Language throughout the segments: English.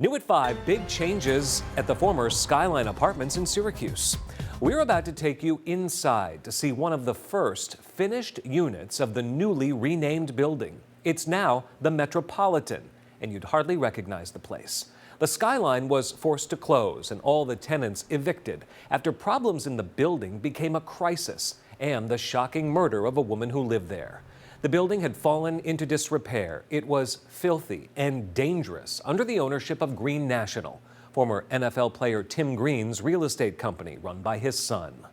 New at 5, big changes at the former Skyline Apartments in Syracuse. We're about to take you inside to see one of the first finished units of the newly renamed building. It's now the Metropolitan, and you'd hardly recognize the place. The Skyline was forced to close and all the tenants evicted after problems in the building became a crisis and the shocking murder of a woman who lived there. The building had fallen into disrepair. It was filthy and dangerous under the ownership of Green National, former NFL player Tim Green's real estate company run by his son.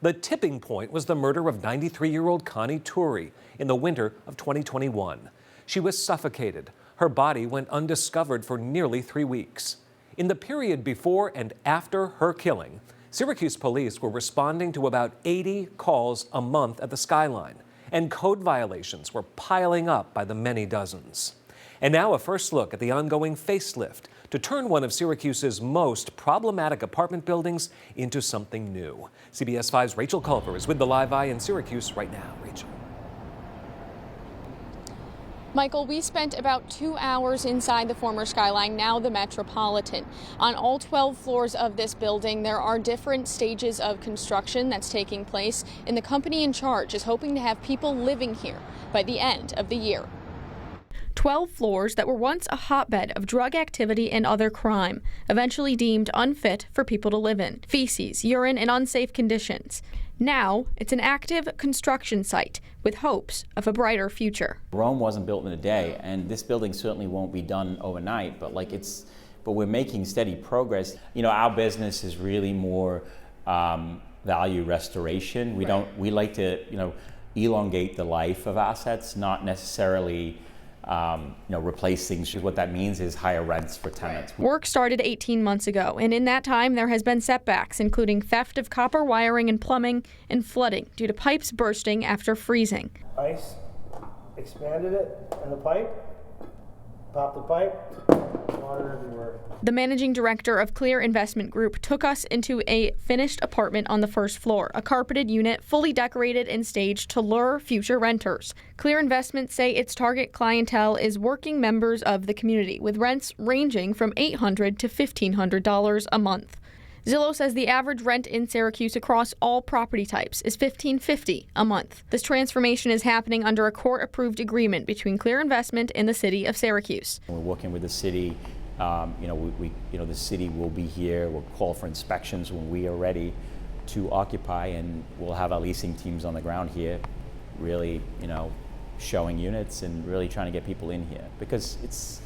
The tipping point was the murder of 93-year-old Connie Turi in the winter of 2021. She was suffocated. Her body went undiscovered for nearly 3 weeks. In the period before and after her killing, Syracuse police were responding to about 80 calls a month at the Skyline, and code violations were piling up by the many dozens. And now a first look at the ongoing facelift to turn one of Syracuse's most problematic apartment buildings into something new. CBS 5's Rachel Culver is with the Live Eye in Syracuse right now. Rachel. Michael, we spent about 2 hours inside the former Skyline, now the Metropolitan. On all 12 floors of this building, there are different stages of construction that's taking place, and the company in charge is hoping to have people living here by the end of the year. 12 floors that were once a hotbed of drug activity and other crime, eventually deemed unfit for people to live in. Feces, urine, and unsafe conditions. Now, it's an active construction site with hopes of a brighter future. Rome wasn't built in a day, and this building certainly won't be done overnight, but we're making steady progress. You know, our business is really more value restoration. We like to, elongate the life of assets, not necessarily replace things. What that means is higher rents for tenants. Work started 18 months ago, and in that time there has been setbacks, including theft of copper wiring and plumbing and flooding due to pipes bursting after freezing. Ice expanded it in the pipe, popped the pipe, water everywhere. The managing director of Clear Investment Group took us into a finished apartment on the first floor, a carpeted unit fully decorated and staged to lure future renters. Clear Investments say its target clientele is working members of the community, with rents ranging from $800 to $1,500 a month. Zillow says the average rent in Syracuse across all property types is $1,550 a month. This transformation is happening under a court-approved agreement between Clear Investment and the city of Syracuse. We're working with the city. The city will be here. We'll call for inspections when we are ready to occupy, and we'll have our leasing teams on the ground here, really, showing units and really trying to get people in here because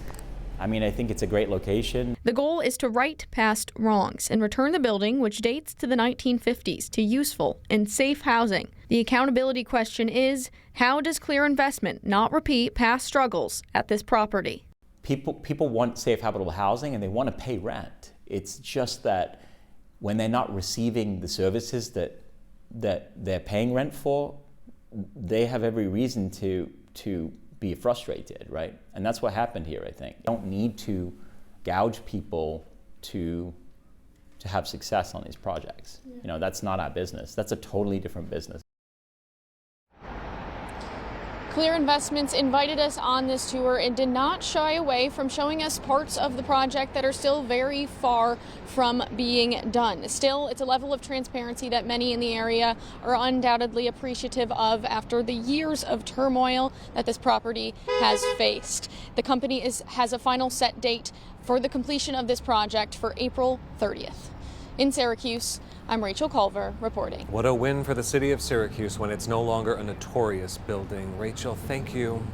I think it's a great location. The goal is to right past wrongs and return the building, which dates to the 1950s, to useful and safe housing. The accountability question is, how does Clear Investment not repeat past struggles at this property? People want safe, habitable housing, and they want to pay rent. It's just that when they're not receiving the services that they're paying rent for, they have every reason to be frustrated, right? And that's what happened here, I think. You don't need to gouge people to have success on these projects. Yeah. That's not our business. That's a totally different business. Clear Investments invited us on this tour and did not shy away from showing us parts of the project that are still very far from being done. Still, it's a level of transparency that many in the area are undoubtedly appreciative of after the years of turmoil that this property has faced. The company has a final set date for the completion of this project for April 30th. In Syracuse, I'm Rachel Culver reporting. What a win for the city of Syracuse when it's no longer a notorious building. Rachel, thank you.